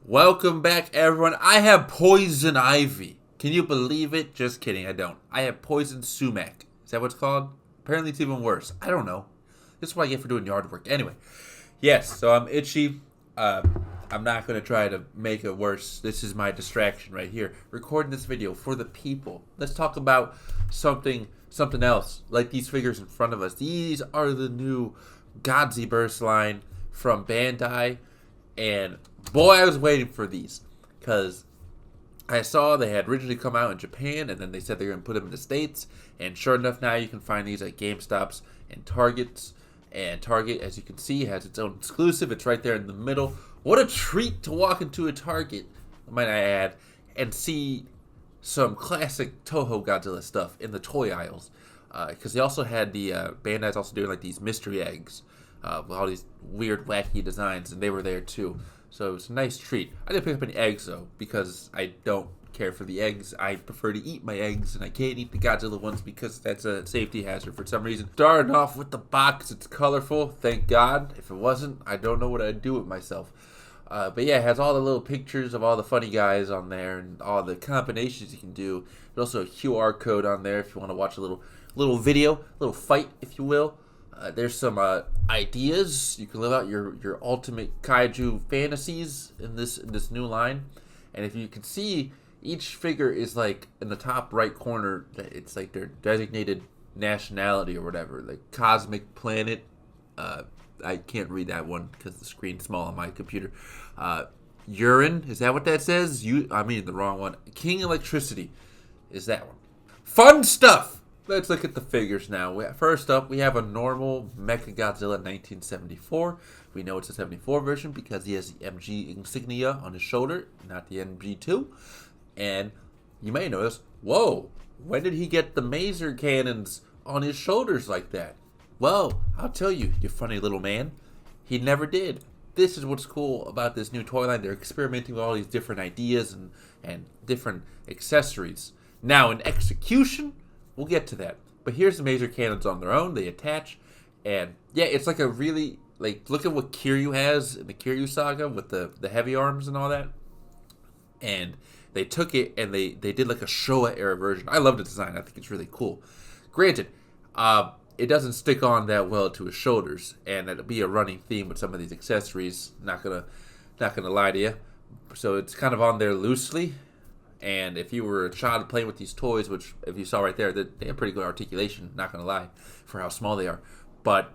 Welcome back, everyone. I have Poison Ivy. Can you believe it? Just kidding, I don't. I have Poison Sumac. Is that what it's called? Apparently it's even worse. I don't know. This is what I get for doing yard work. Anyway, yes, so I'm itchy. I'm not going to try to make it worse. This is my distraction right here. Recording this video for the people. Let's talk about something else, like these figures in front of us. These are the new Godziburst line from Bandai. And boy, I was waiting for these, because I saw they had originally come out in Japan, and then they said they were going to put them in the States. And sure enough, now you can find these at GameStops and Targets. And Target, as you can see, has its own exclusive. It's right there in the middle. What a treat to walk into a Target, might I add, and see some classic Toho Godzilla stuff in the toy aisles. Because they also had the Bandai's also doing like these mystery eggs with all these weird, wacky designs, and they were there too. So it was a nice treat. I didn't pick up any eggs though, because I don't care for the eggs. I prefer to eat my eggs, and I can't eat the Godzilla ones because that's a safety hazard for some reason. Starting off with the box, it's colorful, thank God. If it wasn't, I don't know what I'd do with myself. But yeah, it has all the little pictures of all the funny guys on there and all the combinations you can do. There's also a QR code on there if you want to watch a little video, a little fight, if you will. There's some ideas. You can live out your ultimate kaiju fantasies in this new line. And if you can see, each figure is like in the top right corner. It's like their designated nationality or whatever, like Cosmic Planet. I can't read that one because the screen's small on my computer. Urine, is that what that says? I mean the wrong one. King Electricity is that one. Fun stuff. Let's look at the figures now. First up, we have a normal Mechagodzilla 1974. We know it's a 74 version because he has the MG insignia on his shoulder, not the MG2. And you may notice, whoa, when did he get the maser cannons on his shoulders like that? Well, I'll tell you, you funny little man, he never did. This is what's cool about this new toy line. They're experimenting with all these different ideas and different accessories. Now, in execution, we'll get to that. But here's the maser cannons on their own. They attach. And yeah, it's like a really, like, look at what Kiryu has in the Kiryu saga with the heavy arms and all that. And they took it and they did like a Showa era version. I love the design. I think it's really cool. Granted, it doesn't stick on that well to his shoulders. And it'll be a running theme with some of these accessories. Not gonna lie to you. So it's kind of on there loosely. And if you were a child playing with these toys, which if you saw right there, they have pretty good articulation, not going to lie, for how small they are. But,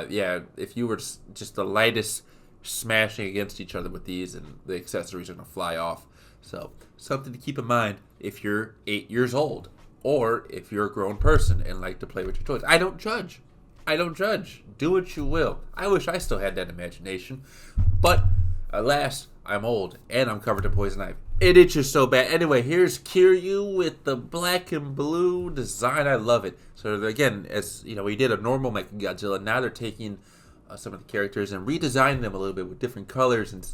yeah, if you were just the lightest smashing against each other with these, and the accessories are going to fly off. So, something to keep in mind if you're 8 years old, or if you're a grown person and like to play with your toys. I don't judge. Do what you will. I wish I still had that imagination. But, alas, I'm old, and I'm covered in poison ivy. It itches so bad. Anyway, here's Kiryu with the black and blue design. I love it. So again, as you know, we did a normal Mechagodzilla. Now they're taking some of the characters and redesigning them a little bit with different colors, and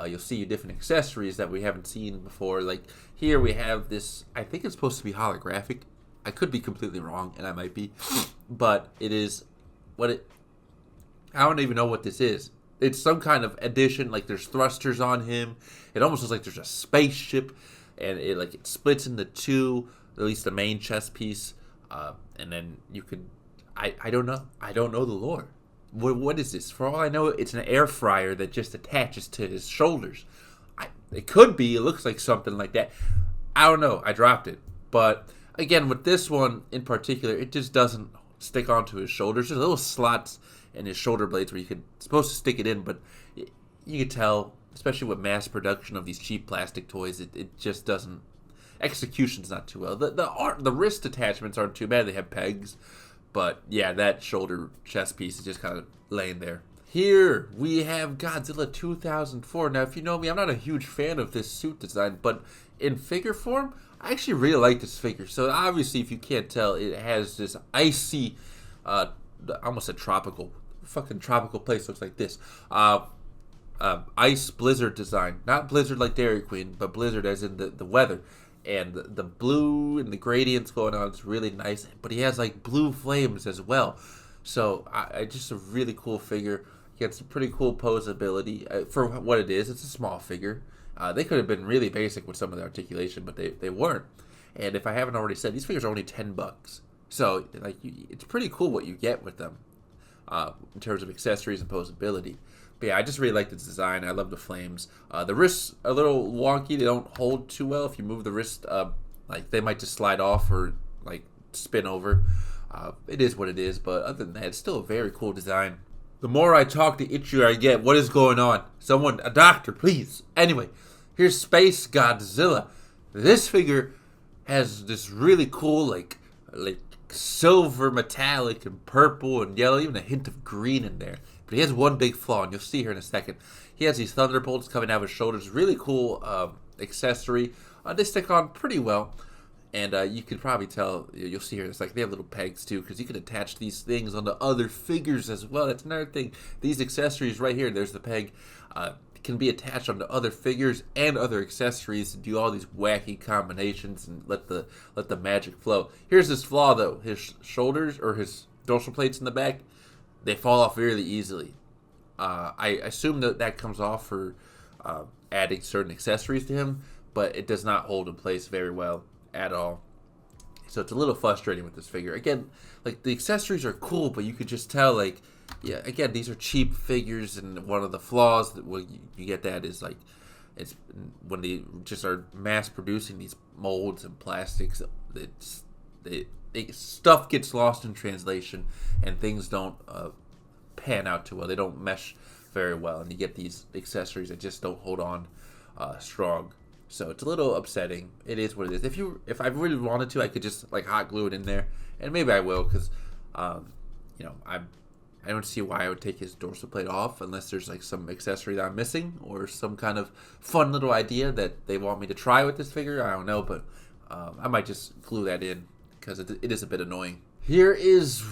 you'll see different accessories that we haven't seen before. Like here we have this. I think it's supposed to be holographic. I could be completely wrong, and I might be, but it is what it. I don't even know what this is. It's some kind of addition, like there's thrusters on him. It almost looks like there's a spaceship, and it splits into two, at least the main chest piece, and then you could, I don't know. I don't know the lore. What is this? For all I know, it's an air fryer that just attaches to his shoulders. It could be. It looks like something like that. I don't know. I dropped it. But again, with this one in particular, it just doesn't stick onto his shoulders. There's little slots in his shoulder blades where you could supposed to stick it in, but you could tell, especially with mass production of these cheap plastic toys, it just doesn't. Execution's not too well. The wrist attachments aren't too bad. They have pegs, but yeah, that shoulder chest piece is just kind of laying there. Here we have Godzilla 2004. Now, if you know me, I'm not a huge fan of this suit design, but in figure form, I actually really like this figure. So obviously, if you can't tell, it has this icy, almost a tropical place looks like this. Ice blizzard design. Not blizzard like Dairy Queen, but blizzard as in the weather. And the blue and the gradients going on is really nice. But he has like blue flames as well. So I just a really cool figure. Gets some pretty cool posability for what it is. It's a small figure. They could have been really basic with some of the articulation, but they weren't. And if I haven't already said, these figures are only $10. So like, it's pretty cool what you get with them in terms of accessories and posability. But yeah, I just really like the design. I love the flames. The wrists are a little wonky. They don't hold too well. If you move the wrist, like they might just slide off or like spin over. It is what it is. But other than that, it's still a very cool design. The more I talk, the itchier I get. What is going on? Someone, a doctor, please. Anyway, here's Spacegodzilla. This figure has this really cool, like silver metallic and purple and yellow, even a hint of green in there. But he has one big flaw, and you'll see here in a second. He has these thunderbolts coming out of his shoulders. Really cool accessory. They stick on pretty well. And you can probably tell, you'll see here, it's like they have little pegs too, because you can attach these things onto other figures as well. That's another thing. These accessories right here, there's the peg, can be attached onto other figures and other accessories to do all these wacky combinations and let the magic flow. Here's his flaw though. His shoulders, or his dorsal plates in the back, they fall off really easily. I assume that comes off for adding certain accessories to him, but it does not hold in place very well at all. So it's a little frustrating with this figure. Again, like the accessories are cool, but you could just tell, like, yeah, again, these are cheap figures, and one of the flaws that you get that is like, it's when they just are mass producing these molds and plastics, stuff gets lost in translation, and things don't pan out too well. They don't mesh very well, and you get these accessories that just don't hold on strong. So it's a little upsetting. It is what it is. If I really wanted to, I could just like hot glue it in there, and maybe I will, because you know, I don't see why I would take his dorsal plate off unless there's like some accessory that I'm missing, or some kind of fun little idea that they want me to try with this figure. I don't know, but I might just glue that in, because it is a bit annoying. Here is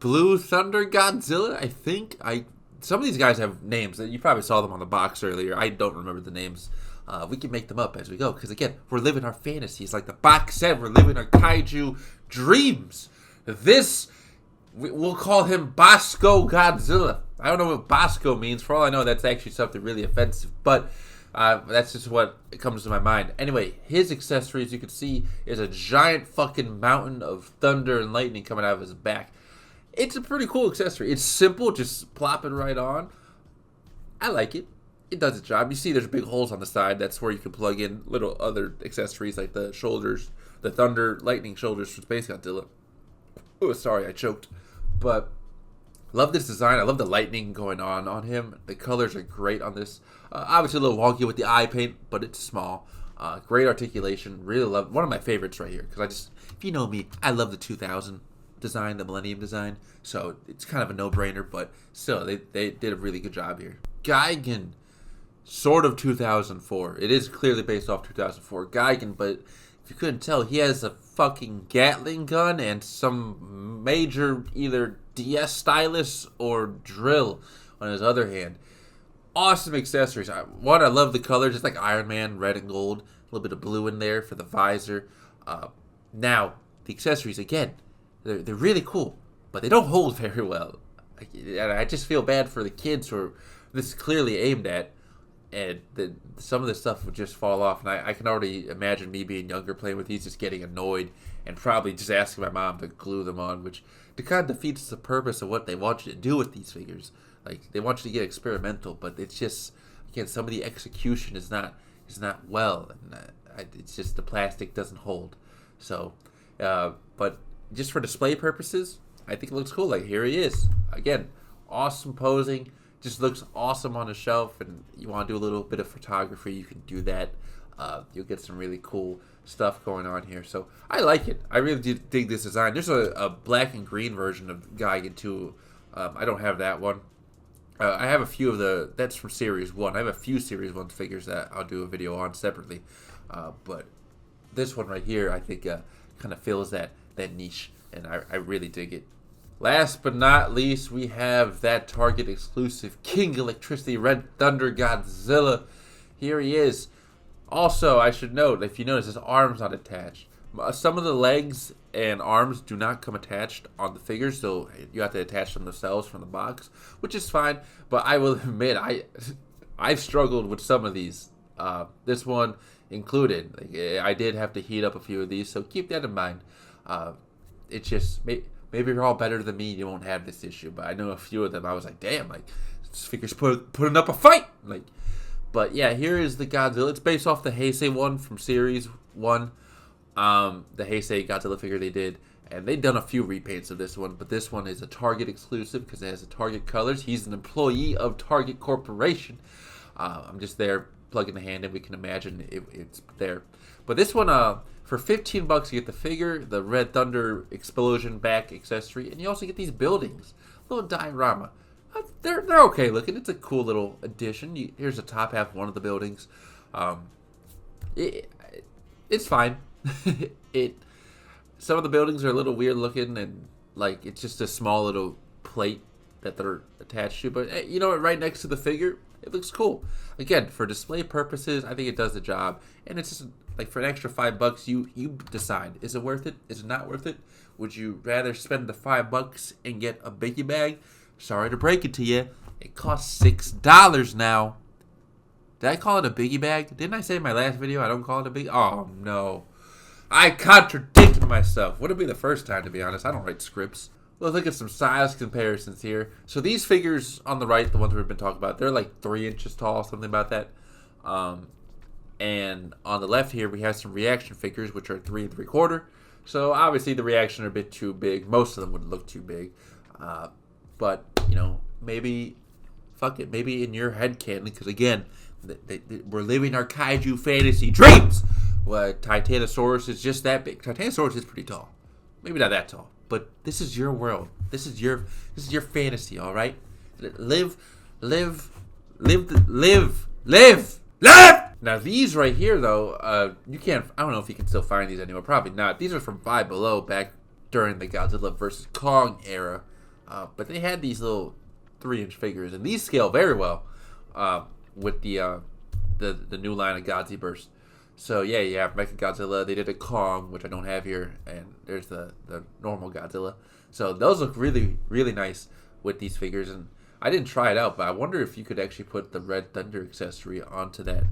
Blue Thunder Godzilla. I think some of these guys have names that you probably saw them on the box earlier. I don't remember the names. We can make them up as we go, because again, we're living our fantasies. Like the box said, we're living our kaiju dreams. We'll call him Bosco Godzilla. I don't know what Bosco means. For all I know, that's actually something really offensive, but that's just what comes to my mind. Anyway, his accessories, you can see, is a giant fucking mountain of thunder and lightning coming out of his back. It's a pretty cool accessory. It's simple, just plop it right on. I like it. It does its job. You see there's big holes on the side. That's where you can plug in little other accessories like the shoulders, the thunder lightning shoulders from Spacegodzilla. Oh, sorry, I choked. But love this design. I love the lightning going on him. The colors are great on this. Obviously a little wonky with the eye paint, but it's small. Great articulation. Really love, one of my favorites right here, because if you know me, I love the 2000 design, the Millennium design. So it's kind of a no-brainer, but still, they did a really good job here. Gigan. Sort of 2004. It is clearly based off 2004 Gigan, but if you couldn't tell, he has a fucking Gatling gun and some major either DS stylus or drill on his other hand. Awesome accessories. I love the colors. It's like Iron Man, red and gold. A little bit of blue in there for the visor. Now, the accessories, again, they're really cool, but they don't hold very well. And I just feel bad for the kids who this is clearly aimed at. And some of this stuff would just fall off. And I can already imagine me being younger playing with these, just getting annoyed and probably just asking my mom to glue them on, which kind of defeats the purpose of what they want you to do with these figures. Like, they want you to get experimental, but it's just, again, some of the execution is not well. And it's just the plastic doesn't hold. So, but just for display purposes, I think it looks cool. Like, here he is. Again, awesome posing. Just looks awesome on a shelf, and you want to do a little bit of photography, you can do that. You'll get some really cool stuff going on here. So I like it. I really do dig this design. There's a black and green version of Gigan too. I don't have that one. I have a few of that's from Series 1. I have a few Series 1 figures that I'll do a video on separately. But this one right here, I think kind of fills that niche, and I really dig it. Last but not least, we have that Target exclusive King Electricity Red Thunder Godzilla. Here he is. Also, I should note, if you notice, his arm's not attached. Some of the legs and arms do not come attached on the figures, so you have to attach them themselves from the box, which is fine. But I will admit, I've struggled with some of these. This one included. Like, I did have to heat up a few of these, so keep that in mind. It's just maybe you're all better than me, you won't have this issue. But I know a few of them. I was like, damn, like this figure's putting up a fight. Like, but yeah, here is the Godzilla. It's based off the Heisei one from Series 1. The Heisei Godzilla figure they did, and they've done a few repaints of this one, but this one is a Target exclusive because it has the Target colors. He's an employee of Target Corporation. I'm just there plugging the hand in. We can imagine it's there. But this one, for $15, you get the figure, the Red Thunder explosion back accessory, and you also get these buildings, little diorama. They're okay looking. It's a cool little addition. Here's the top half of one of the buildings. It's fine. Some of the buildings are a little weird looking, and like it's just a small little plate that they're attached to. But you know what? Right next to the figure, it looks cool. Again, for display purposes, I think it does the job. And it's just like for an extra $5, you decide: is it worth it? Is it not worth it? Would you rather spend the $5 and get a biggie bag? Sorry to break it to you, it costs $6 now. Did I call it a biggie bag? Didn't I say in my last video I don't call it a biggie? Oh no. I contradicted myself. Wouldn't be the first time, to be honest. I don't write scripts. Let's look at some size comparisons here. So these figures on the right, the ones we've been talking about, they're like 3 inches tall, something about that. And on the left here, we have some reaction figures, which are 3 3/4. So obviously the reaction are a bit too big. Most of them would look too big. But, you know, maybe, fuck it, maybe in your head canon, because again, we're living our kaiju fantasy dreams. Well, Titanosaurus is just that big. Titanosaurus is pretty tall. Maybe not that tall, but this is your world. This is your fantasy, all right? Live. Now these right here, though, you can't. I don't know if you can still find these anymore. Probably not. These are from Five Below back during the Godzilla vs. Kong era, but they had these little 3-inch figures, and these scale very well with the new line of Godziburst. So yeah, you have Mecha Godzilla. They did a Kong, which I don't have here, and there's the normal Godzilla. So those look really, really nice with these figures. And I didn't try it out, but I wonder if you could actually put the Red Thunder accessory onto that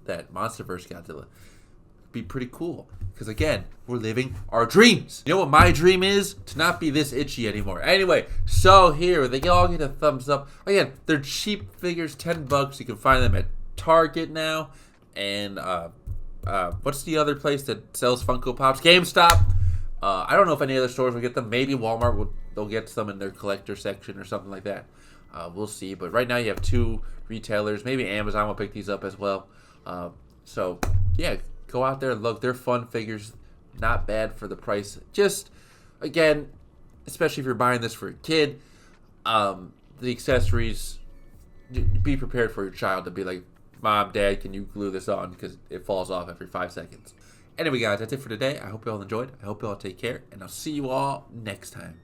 MonsterVerse Godzilla. It'd be pretty cool. Because again, we're living our dreams. You know what my dream is? To not be this itchy anymore. Anyway, so here they all get a thumbs up. Again, they're cheap figures, $10. You can find them at Target now. And what's the other place that sells Funko Pops? GameStop. I don't know if any other stores will get them. Maybe Walmart they'll get some in their collector section or something like that. We'll see. But right now you have 2 retailers. Maybe Amazon will pick these up as well. So yeah, go out there and look. They're fun figures. Not bad for the price. Just again, especially if you're buying this for a kid, the accessories. Be prepared for your child to be like, Mom, Dad, can you glue this on? Because it falls off every 5 seconds. Anyway, guys, that's it for today. I hope you all enjoyed. I hope you all take care. And I'll see you all next time.